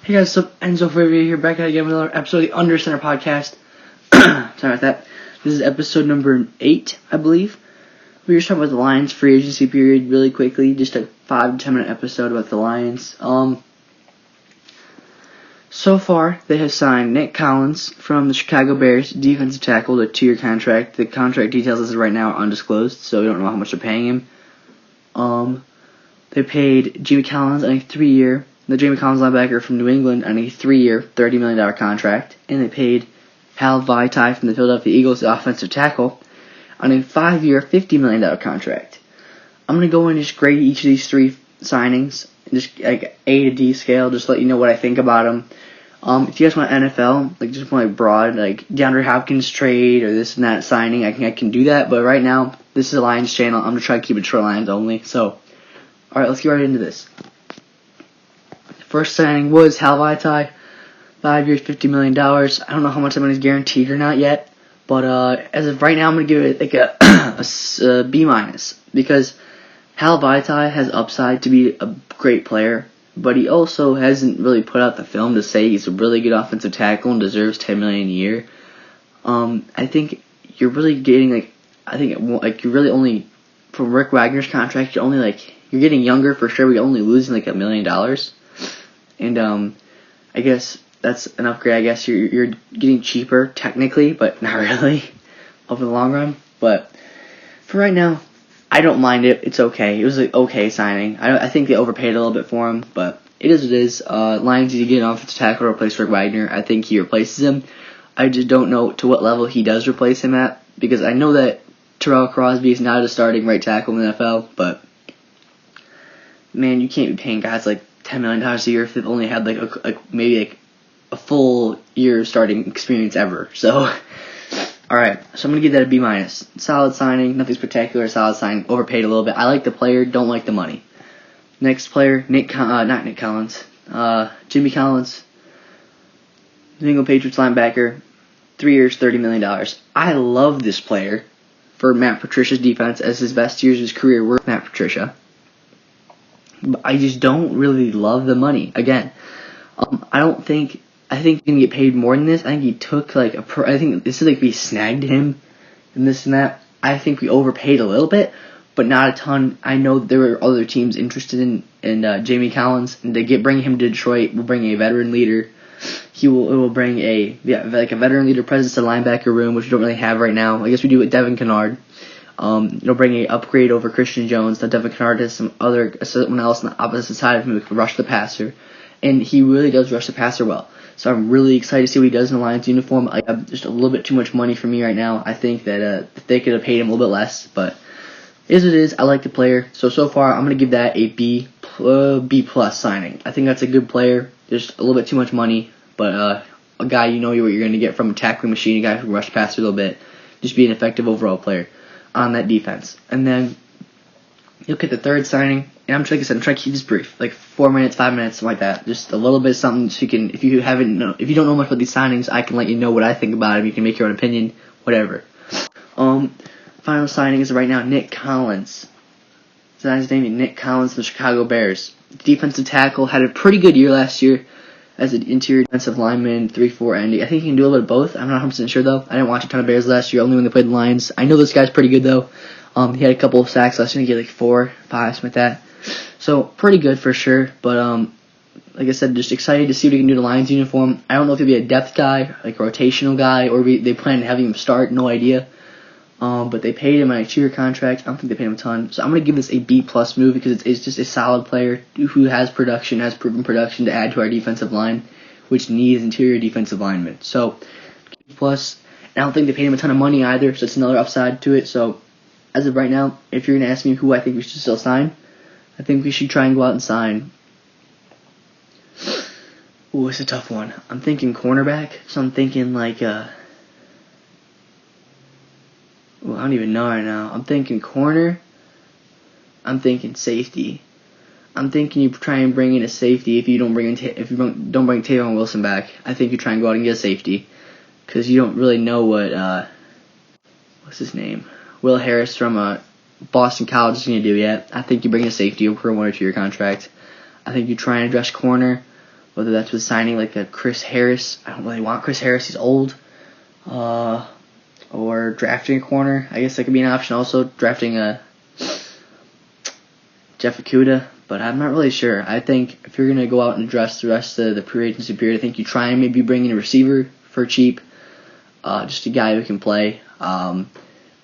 Hey guys, what's up? Enzo Favia here, back at again with another episode of the Under Center podcast. Sorry about that. This is episode number 8, I believe. We were just talking about the Lions free agency period really quickly, just a 5 to 10 minute episode about the Lions. So far, they have signed Nick Collins from the Chicago Bears, defensive tackle, to a 2-year contract. The contract details as of right now are undisclosed, so we don't know how much they're paying him. They paid Jamie Collins on a 3-year. The Jamie Collins linebacker from New England on a 3-year, $30 million contract, and they paid Hal Vaitai from the Philadelphia Eagles, the offensive tackle, on a 5-year, $50 million contract. I'm going to go and just grade each of these 3 signings, just like A to D scale, just let you know what I think about them. If you guys want NFL, like just want broad, like DeAndre Hopkins trade or this and that signing, I can do that. But right now, this is a Lions channel. I'm going to try to keep it short Lions only. So, alright, let's get right into this. First signing was Hal Vaitai, 5 years, $50 million. I don't know how much that money is guaranteed or not yet, but as of right now, I'm going to give it like a B minus, because Hal Vaitai has upside to be a great player, but he also hasn't really put out the film to say he's a really good offensive tackle and deserves $10 million a year. I think you're really getting you're really only, from Rick Wagner's contract, you're getting younger for sure, but you're only losing $1 million. And I guess that's an upgrade. I guess you're getting cheaper technically, but not really over the long run. But for right now, I don't mind it. It's okay. It was an okay signing. I think they overpaid a little bit for him, but it is what it is. Lions need to get an offensive tackle to replace Rick Wagner. I think he replaces him. I just don't know to what level he does replace him at, because I know that Terrell Crosby is not a starting right tackle in the NFL, but man, you can't be paying guys like $10 million a year if they've only had maybe a full year starting experience ever. So, alright, so I'm going to give that a B minus. Solid signing, nothing spectacular, solid signing, overpaid a little bit. I like the player, don't like the money. Next player, Jimmy Collins, New England Patriots linebacker, 3 years, $30 million. I love this player for Matt Patricia's defense, as his best years of his career were with Matt Patricia. But I just don't really love the money. Again, I think he can get paid more than this. I think he took I think this is we snagged him and this and that. I think we overpaid a little bit, but not a ton. I know there were other teams interested in Jamie Collins, and bring him to Detroit will bring a veteran leader. It will bring a veteran leader presence to the linebacker room, which we don't really have right now. I guess we do with Devin Kennard. It'll bring a upgrade over Christian Jones. That Devin Kennard has someone else on the opposite side of him who can rush the passer, and he really does rush the passer well. So I'm really excited to see what he does in the Lions uniform. I have just a little bit too much money for me right now. I think that they could have paid him a little bit less, but it is what it is. I like the player. So far, I'm going to give that a B plus signing. I think that's a good player. Just a little bit too much money, but a guy you know what you're going to get from a tackling machine, a guy who can rush the passer a little bit, just be an effective overall player on that defense. And then you look at the third signing, and I'm trying to keep this brief, 4 minutes, 5 minutes, something like that. Just a little bit of something so you can, if you don't know much about these signings, I can let you know what I think about them. You can make your own opinion, whatever. Final signing is right now Nick Collins. His name is Nick Collins from the Chicago Bears. Defensive tackle, had a pretty good year last year as an interior defensive lineman, 3-4 ending. I think he can do a little bit of both. I'm not 100% sure, though. I didn't watch a ton of Bears last year, only when they played the Lions. I know this guy's pretty good, though. He had a couple of sacks last year. He had 4, 5, something like that. So, pretty good for sure. But, like I said, just excited to see what he can do in the Lions uniform. I don't know if he'll be a depth guy, a rotational guy, or they plan on having him start. No idea. But they paid him on a 2-year contract. I don't think they paid him a ton. So I'm going to give this a B plus move, because it's just a solid player who has proven production to add to our defensive line, which needs interior defensive linemen. So B plus. And I don't think they paid him a ton of money either, so it's another upside to it. So as of right now, if you're going to ask me who I think we should still sign, I think we should try and go out and sign. Ooh, it's a tough one. I'm thinking cornerback, so I'm thinking I don't even know right now. I'm thinking corner. I'm thinking safety. I'm thinking you try and bring in a safety if you don't bring Tavon Wilson back. I think you try and go out and get a safety, because you don't really know what what's his name, Will Harris from Boston College is going to do yet. I think you bring a safety over a 1 or 2 year contract. I think you try and address corner whether that's with signing like a Chris Harris. I don't really want Chris Harris. He's old. Or drafting a corner. I guess that could be an option. Also, drafting a Jeff Okudah. But I'm not really sure. I think if you're going to go out and address the rest of the pre-agency period, I think you try and maybe bring in a receiver for cheap. Just a guy who can play. And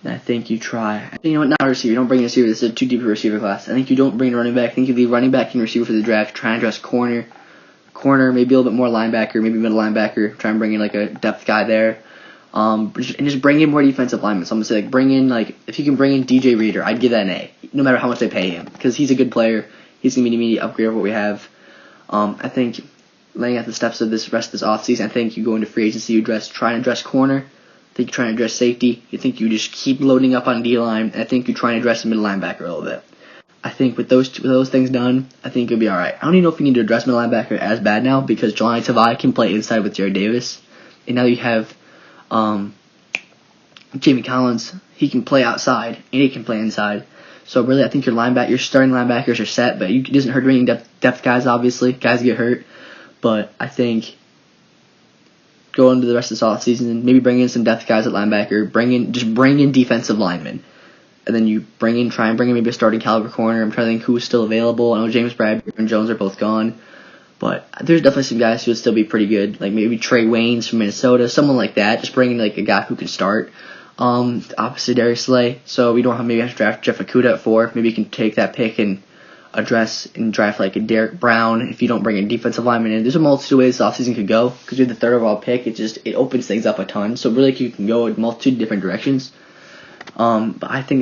I think you try. Not a receiver. You don't bring in a receiver. This is a too deep a receiver class. I think you don't bring in a running back. I think you leave running back and receiver for the draft. Try and address corner, maybe a little bit more linebacker, maybe middle linebacker. Try and bring in like a depth guy there. And just bring in more defensive linemen. So I'm going to say, if you can bring in DJ Reader, I'd give that an A, no matter how much they pay him, because he's a good player. He's going to be an immediate upgrade of what we have. I think laying out the steps of this rest of this offseason, I think you go into free agency, try and address corner. I think you try and address safety. I think you just keep loading up on D-line. I think you try and address the middle linebacker a little bit. I think with those things done, I think you'll be all right. I don't even know if you need to address middle linebacker as bad now, because Jelani Tavai can play inside with Jared Davis. And now you have Jamie Collins. He can play outside and he can play inside. So really, I think your starting linebackers are set, but it doesn't hurt bringing depth guys. Obviously, guys get hurt, but I think go into the rest of this offseason and maybe bring in some depth guys at linebacker. Bring in defensive linemen, and then you try and bring in maybe a starting caliber corner. I'm trying to think who's still available. I know James Bradbury and Jones are both gone, but there's definitely some guys who would still be pretty good, like maybe Trey Waynes from Minnesota, someone like that. Just bring in like a guy who can start. Opposite Darius Slay, so we don't have to draft Jeff Okudah at 4. Maybe you can take that pick and draft like a Derek Brown if you don't bring a defensive lineman in. There's a multitude of ways this offseason could go, because you're the third overall pick. It opens things up a ton, so really you can go in a multitude of different directions. But I think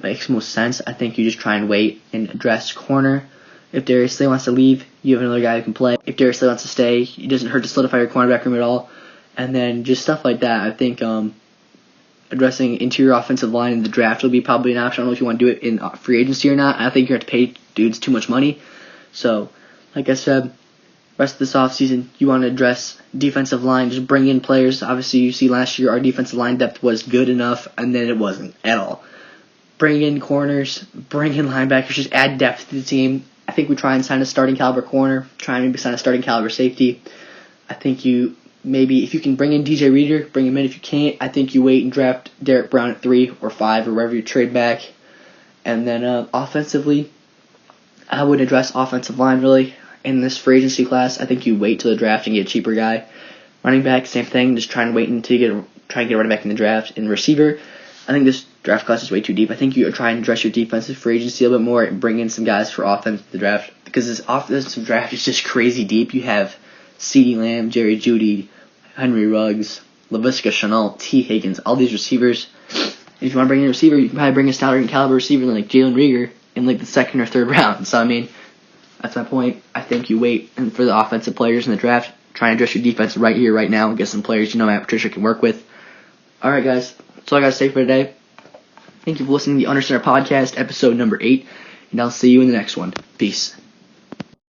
makes most sense. I think you just try and wait and address corner. If Darius Slay wants to leave, you have another guy who can play. If Darius Slay wants to stay, it doesn't hurt to solidify your cornerback room at all. And then just stuff like that. I think addressing interior offensive line in the draft will be probably an option. I don't know if you want to do it in free agency or not. I think you're going to have to pay dudes too much money. So, like I said, rest of this offseason, you want to address defensive line. Just bring in players. Obviously, you see last year our defensive line depth was good enough, and then it wasn't at all. Bring in corners. Bring in linebackers. Just add depth to the team. I think we try and sign a starting caliber corner. Try and maybe sign a starting caliber safety. I think maybe if you can bring in DJ Reader, bring him in. If you can't, I think you wait and draft Derek Brown at 3 or 5 or wherever you trade back. And then offensively, I would address offensive line really in this free agency class. I think you wait till the draft and get a cheaper guy. Running back, same thing. Just try and wait until you try and get a running back in the draft. And receiver, I think this draft class is way too deep. I think you try and address your defensive free agency a little bit more and bring in some guys for offense in the draft, because this offensive draft is just crazy deep. You have CeeDee Lamb, Jerry Jeudy, Henry Ruggs, Laviska Shenault, T. Higgins, all these receivers. If you want to bring in a receiver, you can probably bring a starting caliber receiver like Jalen Reagor in like the 2nd or 3rd round. So, I mean, that's my point. I think you wait for the offensive players in the draft. Try and address your defense right here, right now, and get some players Matt Patricia can work with. All right, guys. That's all I got to say for today. Thank you for listening to the Under Center Podcast, episode number 8, and I'll see you in the next one. Peace.